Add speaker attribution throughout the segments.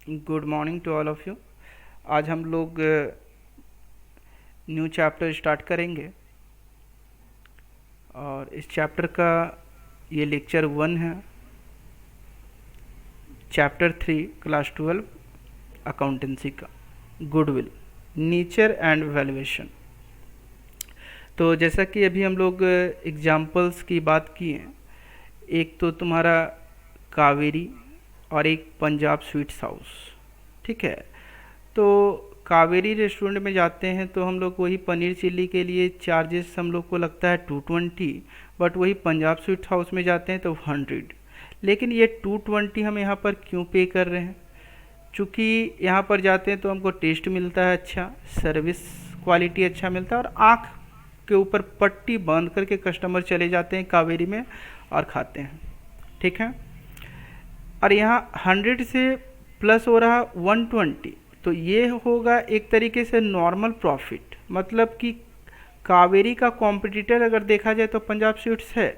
Speaker 1: Good morning to all of you. आज हम लोग न्यू चैप्टर स्टार्ट करेंगे और इस चैप्टर का ये लेक्चर 1 है। चैप्टर 3 क्लास 12 अकाउंटेंसी का गुडविल नेचर एंड वैल्यूएशन। तो जैसा कि अभी हम लोग एग्जाम्पल्स की बात की हैं, एक तो तुम्हारा कावेरी और एक पंजाब स्वीट्स हाउस। ठीक है, तो कावेरी रेस्टोरेंट में जाते हैं तो हम लोग वही पनीर चिल्ली के लिए चार्जेस हम लोग को लगता है 220, बट वही पंजाब स्वीट हाउस में जाते हैं तो 100। लेकिन ये 220 हम यहाँ पर क्यों पे कर रहे हैं? चूँकि यहाँ पर जाते हैं तो हमको टेस्ट मिलता है अच्छा, सर्विस क्वालिटी अच्छा मिलता है और आँख के ऊपर पट्टी बांध करके कस्टमर चले जाते हैं कावेरी में और खाते हैं। ठीक है, और यहाँ 100 से प्लस हो रहा 120, तो ये होगा एक तरीके से नॉर्मल प्रॉफिट। मतलब कि कावेरी का कॉम्पिटिटर अगर देखा जाए तो पंजाब स्वीट्स है,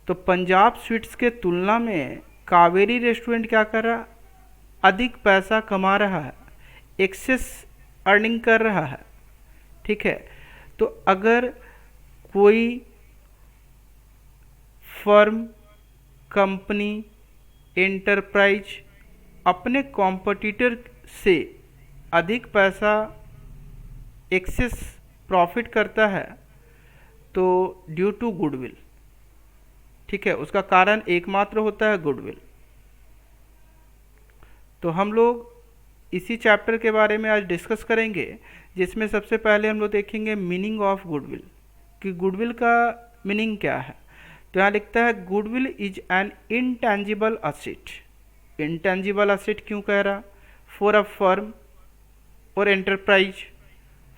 Speaker 1: तो पंजाब स्वीट्स के तुलना में कावेरी रेस्टोरेंट क्या कर रहा, अधिक पैसा कमा रहा है, एक्सेस अर्निंग कर रहा है। ठीक है, तो अगर कोई फर्म, कंपनी, एंटरप्राइज अपने कॉम्पिटिटर से अधिक पैसा एक्सेस प्रॉफिट करता है तो ड्यू टू गुडविल। ठीक है, उसका कारण एकमात्र होता है गुडविल। तो हम लोग इसी चैप्टर के बारे में आज डिस्कस करेंगे, जिसमें सबसे पहले हम लोग देखेंगे मीनिंग ऑफ गुडविल, कि गुडविल का मीनिंग क्या है। तो यहाँ लिखता है goodwill is N intangible asset. Intangible asset क्यों कह रहा? फॉर अ फर्म और एंटरप्राइज।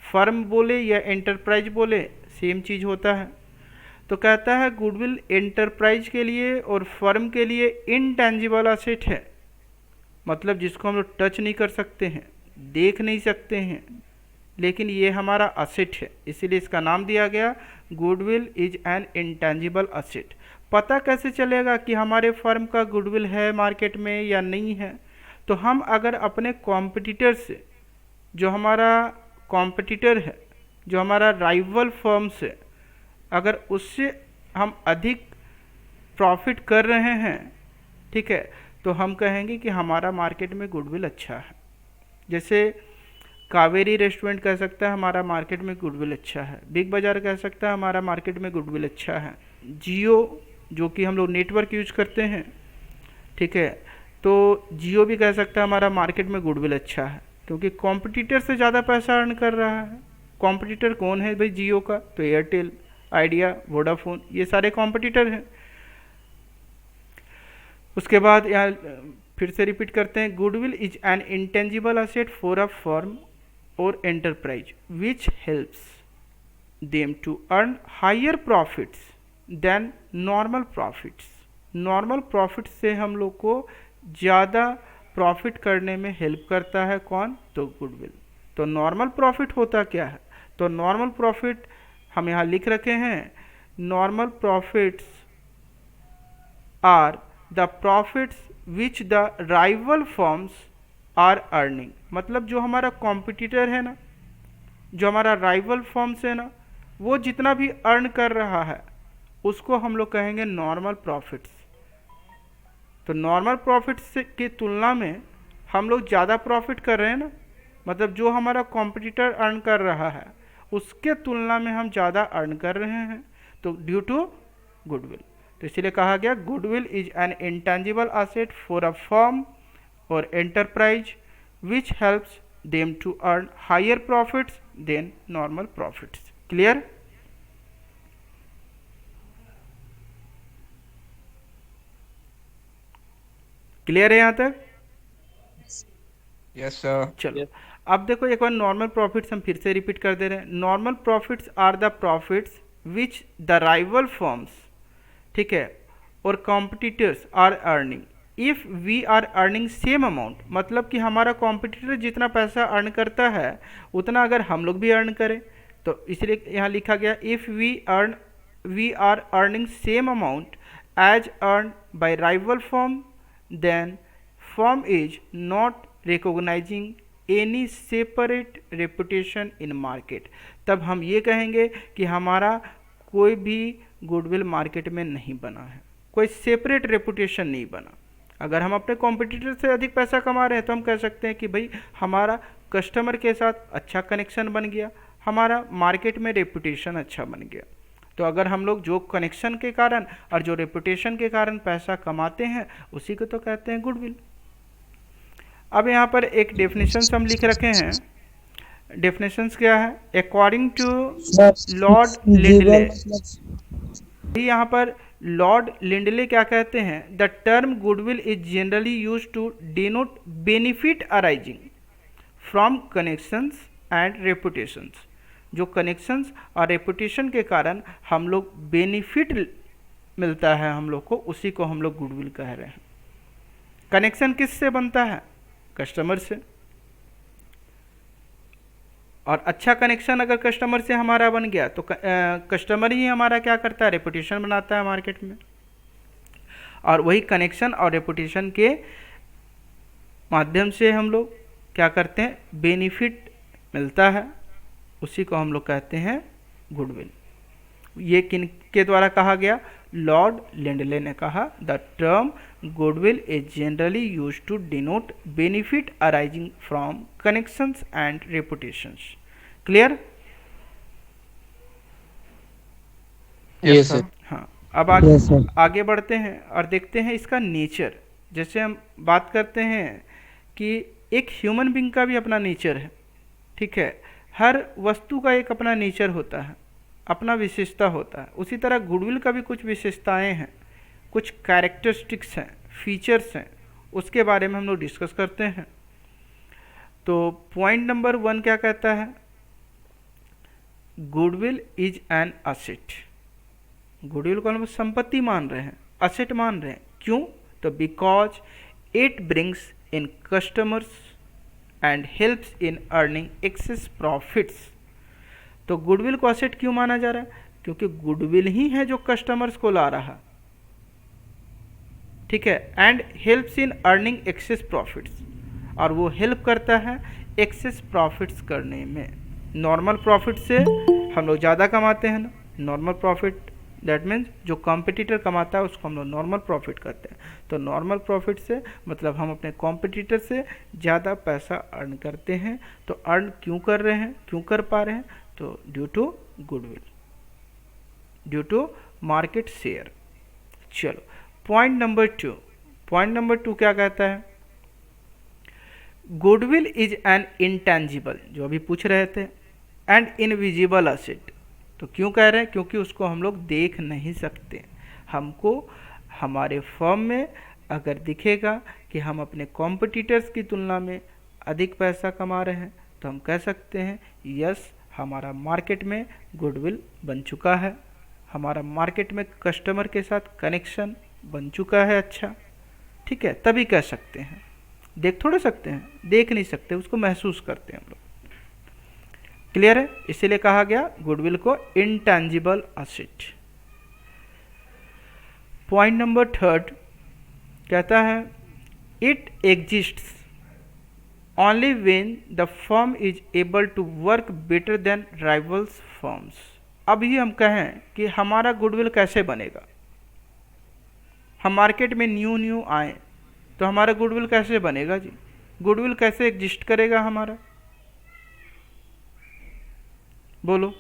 Speaker 1: फर्म बोले या एंटरप्राइज बोले सेम चीज़ होता है। तो कहता है गुडविल एंटरप्राइज के लिए और फर्म के लिए इनटेंजिबल असेट है, मतलब जिसको हम लोग टच नहीं कर सकते हैं, देख नहीं सकते हैं, लेकिन ये हमारा असेट है, इसीलिए इसका नाम दिया गया goodwill is an intangible asset. पता कैसे चलेगा कि हमारे फर्म का गुडविल है मार्केट में या नहीं है? तो हम अगर अपने कॉम्पिटिटर से, जो हमारा कॉम्पिटिटर है, जो हमारा राइवल फर्म से, अगर उससे हम अधिक प्रॉफिट कर रहे हैं, ठीक है, तो हम कहेंगे कि हमारा मार्केट में गुडविल अच्छा है। जैसे कावेरी रेस्टोरेंट कह सकता है हमारा मार्केट में गुडविल अच्छा है, बिग बाज़ार कह सकता है हमारा मार्केट में गुडविल अच्छा है, जियो जो कि हम लोग नेटवर्क यूज करते हैं, ठीक है, तो जियो भी कह सकता है हमारा मार्केट में गुडविल अच्छा है, क्योंकि कॉम्पिटिटर से ज़्यादा पैसा अर्न कर रहा है। कॉम्पिटिटर कौन है भाई जियो का? तो एयरटेल, आइडिया, वोडाफोन, ये सारे कॉम्पिटिटर हैं। उसके बाद यहाँ फिर से रिपीट करते हैं, goodwill is an intangible asset for a firm और enterprise which helps them to earn higher profits than normal profits. Normal profit से हम लोग को ज़्यादा प्रॉफिट करने में हेल्प करता है कौन? तो गुडविल। तो नॉर्मल प्रॉफिट होता क्या है? तो नॉर्मल प्रॉफिट हम यहाँ लिख रखे हैं, normal profits are the profits which the rival firms are earning. मतलब जो हमारा कॉम्पिटिटर है ना, जो हमारा राइवल फर्म्स है ना, वो जितना भी अर्न कर रहा है उसको हम लोग कहेंगे नॉर्मल प्रॉफिट्स। तो नॉर्मल प्रॉफिट्स की तुलना में हम लोग ज़्यादा प्रॉफिट कर रहे हैं ना, मतलब जो हमारा कॉम्पिटिटर अर्न कर रहा है उसके तुलना में हम ज़्यादा अर्न कर रहे हैं, तो ड्यू टू गुडविल। तो इसलिए कहा गया goodwill is an intangible asset for a firm और enterprise which helps them to earn higher profits than normal profits. Clear? Clear है यहाँ तक?
Speaker 2: Yes sir.
Speaker 1: चलो अब देखो एक बार नॉर्मल प्रॉफिट्स हम फिर से रिपीट कर दे रहे हैं। Normal profits are the profits which the rival firms, ठीक है, और competitors are earning if we are earning same amount. मतलब कि हमारा कॉम्पिटिटर जितना पैसा अर्न करता है उतना अगर हम लोग भी अर्न करें, तो इसलिए यहाँ लिखा गया if we are earning same amount as earn by rival firm then firm is not recognizing any separate reputation in market, तब हम ये कहेंगे कि हमारा कोई भी गुडविल मार्केट में नहीं बना है, कोई सेपरेट रेपुटेशन नहीं बना। अगर हम अपने कॉम्पिटिटर से अधिक पैसा कमा रहे हैं तो हम कह सकते हैं कि भाई हमारा कस्टमर के साथ अच्छा कनेक्शन बन गया, हमारा मार्केट में रेपुटेशन अच्छा बन गया। तो अगर हम लोग जो कनेक्शन के कारण और जो रेपुटेशन के कारण पैसा कमाते हैं उसी को तो कहते हैं गुडविल। अब यहाँ पर एक डेफिनेशन हम लिख रखे हैं। डेफिनेशंस क्या है? अकॉर्डिंग टू लॉर्ड लिंडले, यहाँ पर लॉर्ड लिंडले क्या कहते हैं? The term goodwill is generally use to denote benefit arising from connections and reputations. जो कनेक्शंस और रेपुटेशन के कारण हम लोग बेनिफिट मिलता है हम लोग को, उसी को हम लोग गुडविल कह रहे हैं। कनेक्शन किससे बनता है? कस्टमर से। और अच्छा कनेक्शन अगर कस्टमर से हमारा बन गया तो कस्टमर ही हमारा क्या करता है? रेपुटेशन बनाता है मार्केट में। और वही कनेक्शन और रेपुटेशन के माध्यम से हम लोग क्या करते हैं? बेनिफिट मिलता है, उसी को हम लोग कहते हैं गुडविल। ये किन के द्वारा कहा गया? लॉर्ड लिंडले ने कहा the term goodwill is generally use to denote benefit arising from connections and reputations. Clear?
Speaker 2: Yes sir.
Speaker 1: हाँ, अब आगे बढ़ते हैं और देखते हैं इसका नेचर। जैसे हम बात करते हैं कि एक ह्यूमन बीइंग का भी अपना नेचर है, ठीक है? हर वस्तु का एक अपना नेचर होता है, अपना विशेषता होता है। उसी तरह गुडविल का भी कुछ विशेषताएं हैं, कुछ कैरेक्टरिस्टिक्स हैं, फीचर्स हैं, उसके बारे में हम लोग डिस्कस करते हैं। तो पॉइंट नंबर 1 क्या कहता है? Goodwill is an asset. Goodwill को हम संपत्ति मान रहे हैं, असेट मान रहे हैं। क्यों? तो because it brings in customers and helps in earning excess profits. तो गुडविल को असेट क्यों माना जा रहा है? क्योंकि गुडविल ही है जो कस्टमर्स को ला रहा, ठीक है? And helps in earning excess profits, और वो हेल्प करता है एक्सेस प्रॉफिट्स करने में। नॉर्मल प्रॉफिट से हम लोग ज़्यादा कमाते हैं ना, नॉर्मल प्रॉफिट दैट मीन्स जो कॉम्पिटिटर कमाता है उसको हम लोग नॉर्मल प्रॉफिट कहते हैं। तो नॉर्मल प्रॉफिट से मतलब हम अपने कॉम्पिटिटर से ज़्यादा पैसा अर्न करते हैं। तो अर्न क्यों कर रहे हैं, क्यों कर पा रहे हैं? तो due to goodwill, due to market share. चलो पॉइंट नंबर 2। पॉइंट नंबर 2 क्या कहता है? गुडविल इज एन इंटेंजिबल, जो अभी पूछ रहे थे, एंड इनविजिबल असेट। तो क्यों कह रहे हैं? क्योंकि उसको हम लोग देख नहीं सकते। हमको हमारे फर्म में अगर दिखेगा कि हम अपने कॉम्पिटिटर्स की तुलना में अधिक पैसा कमा रहे हैं तो हम कह सकते हैं यस, हमारा मार्केट में गुडविल बन चुका है, हमारा मार्केट में कस्टमर के साथ कनेक्शन बन चुका है अच्छा, ठीक है? तभी कह सकते हैं। देख थोड़े सकते हैं, देख नहीं सकते, उसको महसूस करते हैं हम लोग। क्लियर है? इसीलिए कहा गया गुडविल को इंटेंजिबल असेट। पॉइंट नंबर 3 कहता है it exists only when the firm is able to work better than rivals firms. अभी हम कहें कि हमारा गुडविल कैसे बनेगा? हम मार्केट में न्यू आए तो हमारा गुडविल कैसे बनेगा जी? गुडविल कैसे एग्जिस्ट करेगा हमारा? बोलो।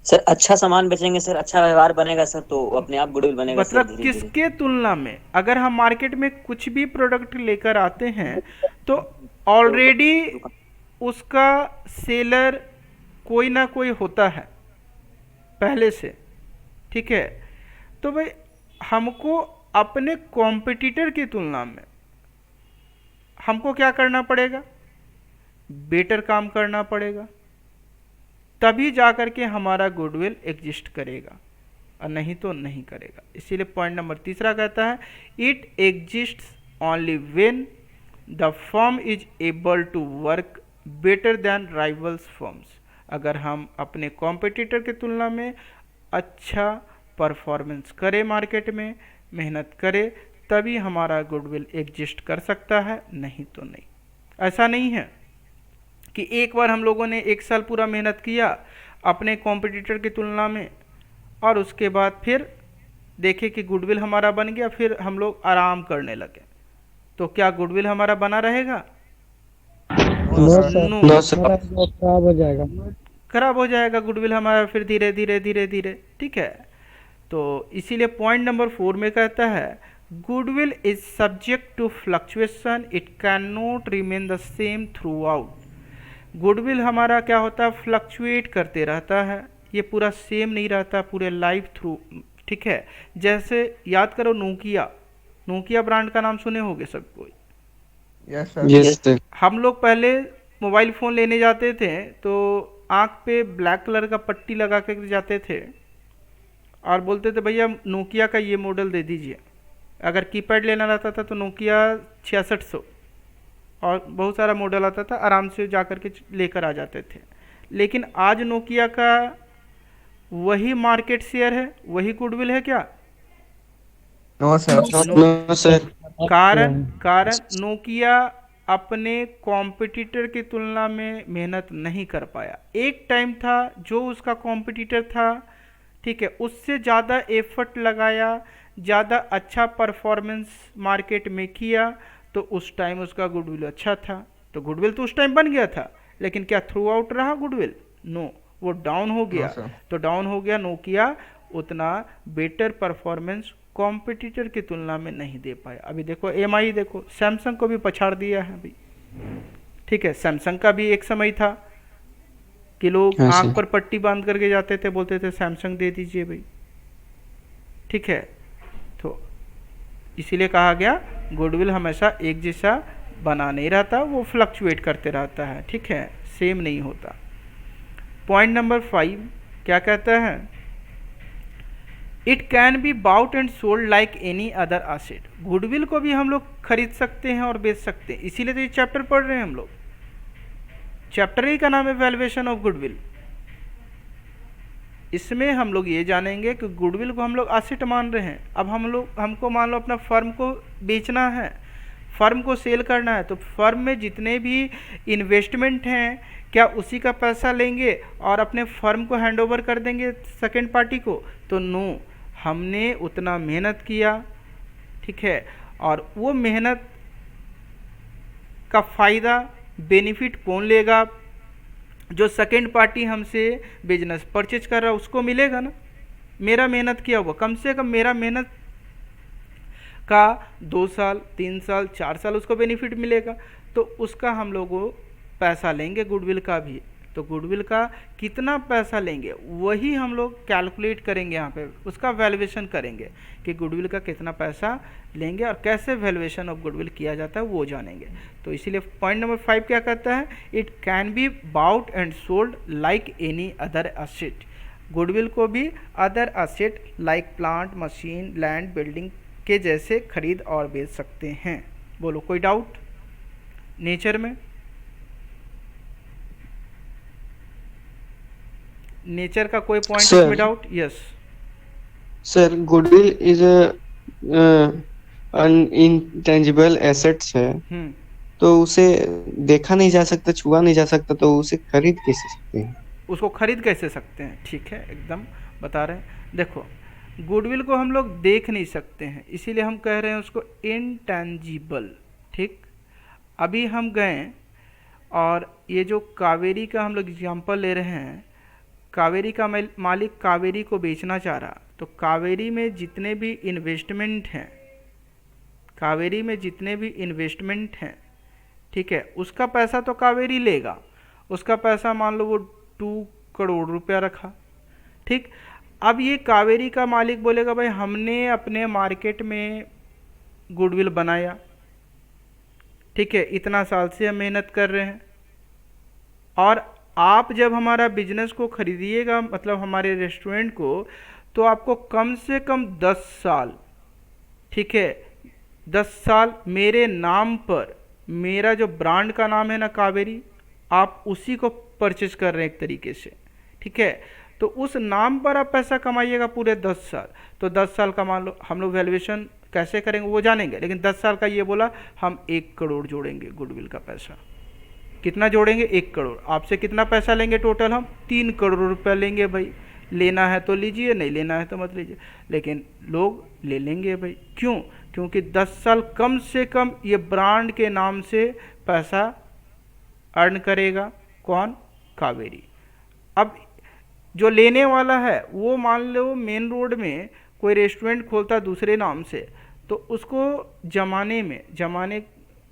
Speaker 2: सर अच्छा सामान बेचेंगे सर, अच्छा व्यवहार बनेगा सर, तो अपने आप गुडविल बनेगा सर।
Speaker 1: मतलब किसके तुलना में? अगर हम मार्केट में कुछ भी प्रोडक्ट लेकर आते हैं तो ऑलरेडी उसका सेलर कोई ना कोई होता है पहले से, ठीक है? तो भाई हमको अपने कॉम्पिटिटर की तुलना में हमको क्या करना पड़ेगा? बेटर काम करना पड़ेगा, तभी जाकर के हमारा गुडविल एग्जिस्ट करेगा, और नहीं तो नहीं करेगा। इसीलिए पॉइंट नंबर 3 कहता है it exists only when the firm is able to work better than rivals firms. अगर हम अपने कॉम्पिटिटर की तुलना में अच्छा परफॉर्मेंस करें, मार्केट में मेहनत करें, तभी हम तभी हमारा गुडविल एग्जिस्ट कर सकता है, नहीं तो नहीं। ऐसा नहीं है कि एक बार हम लोगों ने 1 साल पूरा मेहनत किया अपने कॉम्पिटिटर की तुलना में और उसके बाद फिर देखे कि गुडविल हमारा बन गया, फिर हम लोग आराम करने लगे, तो क्या गुडविल हमारा बना रहेगा?
Speaker 2: No
Speaker 3: no
Speaker 2: sir.
Speaker 3: Sir,
Speaker 1: no.
Speaker 2: No sir.
Speaker 3: हमारा जॉब खराब हो जाएगा।
Speaker 1: खराब हो जाएगा गुडविल हमारा फिर धीरे धीरे धीरे धीरे, ठीक है। तो इसीलिए पॉइंट नंबर 4 में कहता है goodwill is subject to fluctuation, it can not remain the same throughout. Goodwill हमारा क्या होता है, फ्लक्चुएट करते रहता है, ये पूरा सेम नहीं रहता पूरे लाइफ थ्रू, ठीक है। जैसे याद करो नोकिया, नोकिया ब्रांड का नाम सुने होंगे सब कोई।
Speaker 3: Yes sir.
Speaker 2: Yes sir.
Speaker 1: हम लोग पहले मोबाइल फ़ोन लेने जाते थे तो आँख पे ब्लैक कलर का पट्टी लगा कर जाते थे और बोलते थे भैया नोकिया का ये मॉडल दे दीजिए। अगर कीपैड लेना रहता था तो नोकिया 6600 और बहुत सारा मॉडल आता था, आराम से जा कर के लेकर आ जाते थे। लेकिन आज नोकिया का वही मार्केट शेयर है, वही गुडविल है क्या?
Speaker 3: No sir.
Speaker 1: No.
Speaker 2: No sir.
Speaker 1: कारण कारण नोकिया अपने कॉम्पिटिटर की तुलना में मेहनत नहीं कर पाया। एक टाइम था जो उसका कॉम्पिटिटर था, ठीक है, उससे ज़्यादा एफर्ट लगाया, ज़्यादा अच्छा परफॉर्मेंस मार्केट में किया, तो उस टाइम उसका गुडविल अच्छा था, तो गुडविल तो उस टाइम बन गया था। लेकिन क्या थ्रू आउट रहा गुडविल? नो, वो डाउन हो गया।
Speaker 3: सर।
Speaker 1: तो डाउन हो गया, नोकिया उतना बेटर परफॉर्मेंस कॉम्पिटिटर की तुलना में नहीं दे पाया। अभी देखो एमआई, देखो सैमसंग को भी पछाड़ दिया है अभी, ठीक है। सैमसंग का भी एक समय था कि लोग
Speaker 2: हाँ
Speaker 1: आंख
Speaker 2: सर।
Speaker 1: पर पट्टी बांध करके जाते थे, बोलते थे सैमसंग दे दीजिए भाई, ठीक है। तो इसीलिए कहा गया गुडविल हमेशा एक जैसा बना नहीं रहता, वो फ्लक्चुएट करते रहता है, ठीक है, सेम नहीं होता। पॉइंट नंबर 5 क्या कहता है, it can be bought and sold like any other asset. Goodwill को भी हम लोग खरीद सकते हैं और बेच सकते हैं, इसीलिए तो ये चैप्टर पढ़ रहे हैं हम लोग। चैप्टर ही का नाम है वैल्यूएशन ऑफ गुडविल। इसमें हम लोग ये जानेंगे कि गुडविल को हम लोग एसेट मान रहे हैं। अब हमको मान लो अपना फर्म को बेचना है, फर्म को सेल करना है, तो फर्म में जितने भी इन्वेस्टमेंट हैं क्या उसी का पैसा लेंगे और अपने फर्म को हैंडओवर कर देंगे सेकेंड पार्टी को? तो नो, हमने उतना मेहनत किया, ठीक है, और वो मेहनत का फ़ायदा बेनिफिट कौन लेगा? जो सेकेंड पार्टी हमसे बिजनेस परचेज कर रहा है उसको मिलेगा ना। मेरा मेहनत किया हुआ, कम से कम मेरा मेहनत का 2 साल 3 साल 4 साल उसको बेनिफिट मिलेगा, तो उसका हम लोग पैसा लेंगे गुडविल का भी। तो गुडविल का कितना पैसा लेंगे वही हम लोग कैलकुलेट करेंगे, यहाँ पे उसका वैल्यूएशन करेंगे कि गुडविल का कितना पैसा लेंगे और कैसे वैल्यूएशन ऑफ गुडविल किया जाता है वो जानेंगे। तो इसीलिए पॉइंट नंबर 5 क्या कहता है, it can be bought and sold like any other asset. Goodwill को भी other asset like plant, machine, land, building के जैसे खरीद और बेच सकते हैं। बोलो कोई डाउट नेचर में? नेचर का कोई पॉइंट
Speaker 4: Sir.
Speaker 1: इसमें doubt? Yes.
Speaker 4: Sir goodwill is an intangible assets है,
Speaker 1: हम्म।
Speaker 4: तो उसे देखा नहीं जा सकता, छुआ नहीं जा सकता, तो उसे खरीद कैसे सकते हैं?
Speaker 1: उसको खरीद कैसे सकते हैं? ठीक है, एकदम बता रहे हैं। देखो गुडविल को हम लोग देख नहीं सकते हैं, इसीलिए हम कह रहे हैं उसको इनटेंजिबल, ठीक। अभी हम गए और ये जो कावेरी का हम लोग एग्जाम्पल ले रहे हैं, कावेरी का मालिक कावेरी को बेचना चाह रहा, तो कावेरी में जितने भी इन्वेस्टमेंट हैं, कावेरी में जितने भी इन्वेस्टमेंट हैं, ठीक है, उसका पैसा तो कावेरी लेगा। उसका पैसा मान लो वो 2 करोड़ रुपया रखा, ठीक। अब ये कावेरी का मालिक बोलेगा भाई हमने अपने मार्केट में गुडविल बनाया, ठीक है, इतना साल से हम मेहनत कर रहे हैं, और आप जब हमारा बिजनेस को खरीदिएगा, मतलब हमारे रेस्टोरेंट को, तो आपको कम से कम 10 साल, ठीक है, 10 साल मेरे नाम पर, मेरा जो ब्रांड का नाम है ना कावेरी, आप उसी को परचेज कर रहे हैं एक तरीके से, ठीक है। तो उस नाम पर आप पैसा कमाइएगा पूरे 10 साल, तो 10 साल का मान लो हम लोग वैल्यूएशन कैसे करेंगे वो जानेंगे, लेकिन 10 साल का ये बोला हम 1 करोड़ जोड़ेंगे गुडविल का पैसा। कितना जोड़ेंगे? 1 करोड़। आपसे कितना पैसा लेंगे टोटल? हम 3 करोड़ रुपया लेंगे भाई। लेना है तो लीजिए, नहीं लेना है तो मत लीजिए, लेकिन लोग ले लेंगे भाई। क्यों? क्योंकि 10 साल कम से कम ये ब्रांड के नाम से पैसा अर्न करेगा। कौन? कावेरी। अब जो लेने वाला है वो मान लो मेन रोड में कोई रेस्टोरेंट खोलता दूसरे नाम से, तो उसको जमाने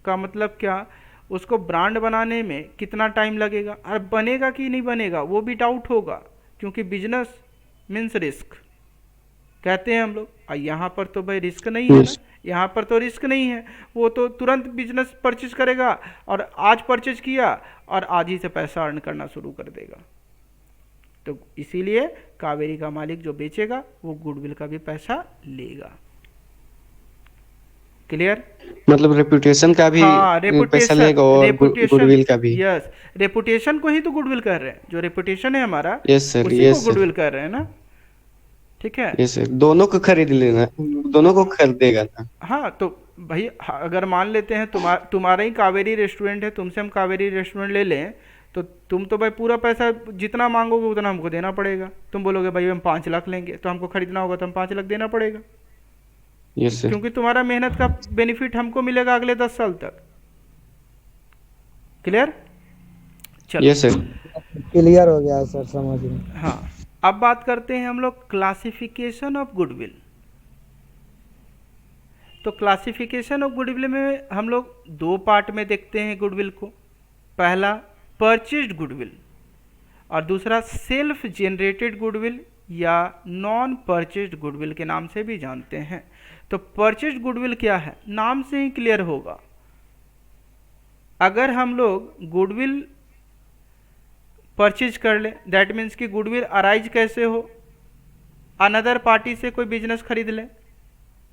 Speaker 1: का मतलब क्या, उसको ब्रांड बनाने में कितना टाइम लगेगा और बनेगा कि नहीं बनेगा वो भी डाउट होगा, क्योंकि बिजनेस मीन्स रिस्क कहते हैं हम लोग। और यहाँ पर तो भाई रिस्क नहीं है ना, यहाँ पर तो रिस्क नहीं है। वो तो तुरंत बिजनेस परचेज करेगा और आज परचेज किया और आज ही से पैसा अर्न करना शुरू कर देगा। तो इसीलिए कावेरी का मालिक जो बेचेगा वो गुडविल का भी पैसा लेगा। क्लियर?
Speaker 4: मतलब रेपुटेशन का भी
Speaker 1: हाँ,
Speaker 4: पैसा लेगा और गुडविल का भी।
Speaker 1: यस, रेपुटेशन को ही तो गुडविल कर रहे हैं। जो रेपुटेशन है हमारा
Speaker 4: यस सर,
Speaker 1: उसी को
Speaker 4: यस सर,
Speaker 1: गुडविल कर रहे हैं ना। ठीक है?
Speaker 4: यस सर, दोनों को खरीद लेना, दोनों को खरीदेगा ना।
Speaker 1: हाँ तो भाई अगर मान लेते हैं तुम्हारा ही कावेरी रेस्टोरेंट है, तुमसे हम कावेरी रेस्टोरेंट ले लें, तो तुम तो भाई पूरा पैसा जितना मांगोगे उतना हमको देना पड़ेगा। तुम बोलोगे भाई हम 5 लाख लेंगे, तो हमको खरीदना होगा तो हम 5 लाख देना पड़ेगा,
Speaker 4: यस सर,
Speaker 1: क्योंकि तुम्हारा मेहनत का बेनिफिट हमको मिलेगा अगले 10 साल तक। क्लियर? चलो।
Speaker 4: यस सर,
Speaker 3: क्लियर हो गया सर, समझ में।
Speaker 1: हाँ, अब बात करते हैं हम लोग क्लासिफिकेशन ऑफ गुडविल। तो क्लासिफिकेशन ऑफ गुडविल में हम लोग 2 पार्ट में देखते हैं गुडविल को। पहला परचेज्ड गुडविल और दूसरा सेल्फ जनरेटेड गुडविल या नॉन परचेज्ड गुडविल के नाम से भी जानते हैं। तो परचेज्ड गुडविल क्या है, नाम से ही क्लियर होगा। अगर हम लोग गुडविल परचेज कर ले, दैट मीन्स कि गुडविल अराइज कैसे हो, अनदर पार्टी से कोई बिजनेस खरीद ले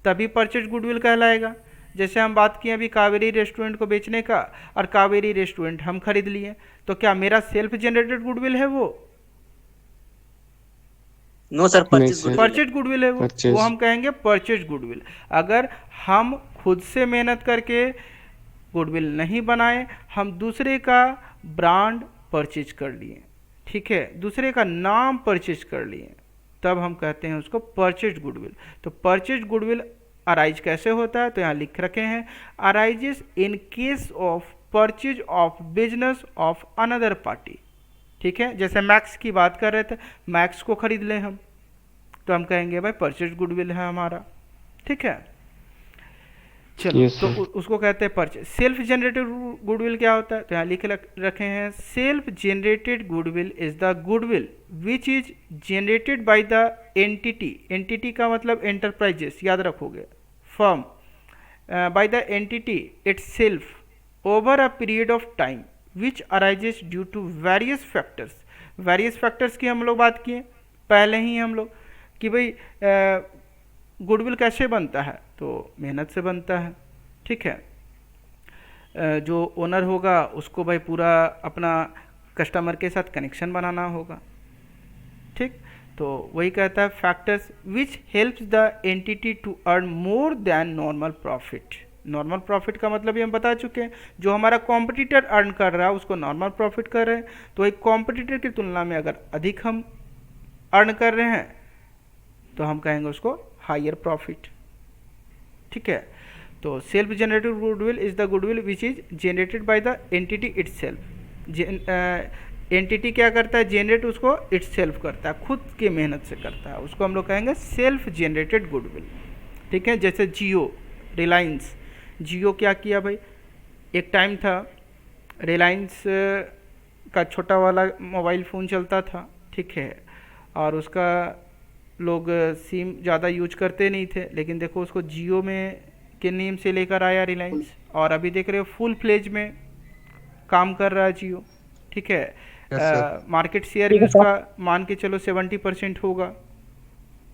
Speaker 1: तभी परचेज गुडविल कहलाएगा। जैसे हम बात किए अभी कावेरी रेस्टोरेंट को बेचने का, और कावेरी रेस्टोरेंट हम खरीद लिए, तो क्या मेरा सेल्फ जनरेटेड गुडविल है वो?
Speaker 2: नो सर,
Speaker 1: परचेज गुडविल है वो हम कहेंगे परचेज गुडविल। अगर हम खुद से मेहनत करके गुडविल नहीं बनाए, हम दूसरे का ब्रांड परचेज कर लिए, ठीक है, दूसरे का नाम परचेज कर लिए, तब हम कहते हैं उसको परचेज गुडविल। तो परचेज गुडविल अराइज कैसे होता है, तो यहाँ लिख रखे हैं, arises in case of purchase of business of another party. ठीक है, जैसे मैक्स की बात कर रहे थे, मैक्स को खरीद लें हम, तो हम कहेंगे भाई परचेज गुडविल है हमारा। ठीक है, चलो
Speaker 4: Yes,
Speaker 1: तो
Speaker 4: sir.
Speaker 1: उसको कहते हैं परचेज। सेल्फ जनरेटेड गुडविल क्या होता है, तो यहाँ लिख रखे हैं, self generated goodwill is the goodwill which is generated by the entity. Entity का मतलब एंटरप्राइजेस, याद रखोगे, firm, by the entity itself over a period of time which arises due to various factors. Various factors की हम लोग बात किए पहले ही हम लोग कि भाई गुडविल कैसे बनता है, तो मेहनत से बनता है। ठीक है, जो ओनर होगा उसको भाई पूरा अपना कस्टमर के साथ कनेक्शन बनाना होगा। ठीक, तो वही कहता है factors which helps the entity to earn more than normal profit. Normal profit का मतलब ये हम बता चुके हैं, जो हमारा कॉम्पिटिटर अर्न कर रहा है उसको नॉर्मल प्रॉफिट कर रहे हैं, तो एक कॉम्पिटिटर की तुलना में अगर अधिक हम अर्न कर रहे हैं तो हम कहेंगे उसको हायर प्रॉफिट। ठीक है, तो self generated goodwill is the goodwill which is generated by the entity itself. Entity क्या करता है, जनरेट उसको इटसेल्फ करता है, खुद की मेहनत से करता है, उसको हम लोग कहेंगे सेल्फ जनरेटेड गुडविल। ठीक है, जैसे जियो, रिलायंस, जियो क्या किया भाई, एक टाइम था रिलायंस का छोटा वाला मोबाइल फ़ोन चलता था, ठीक है, और उसका लोग सिम ज़्यादा यूज करते नहीं थे, लेकिन देखो उसको जियो में के नेम से लेकर आया रिलायंस, और अभी देख रहे हो फुल फ्लेज में काम कर रहा है जियो। ठीक है, मार्केट शेयर भी उसका मान के चलो 70% होगा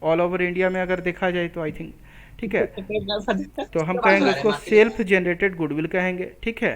Speaker 1: ऑल ओवर इंडिया में अगर देखा जाए तो, आई थिंक। ठीक है, तो हम कहेंगे उसको सेल्फ जनरेटेड गुडविल कहेंगे। ठीक है,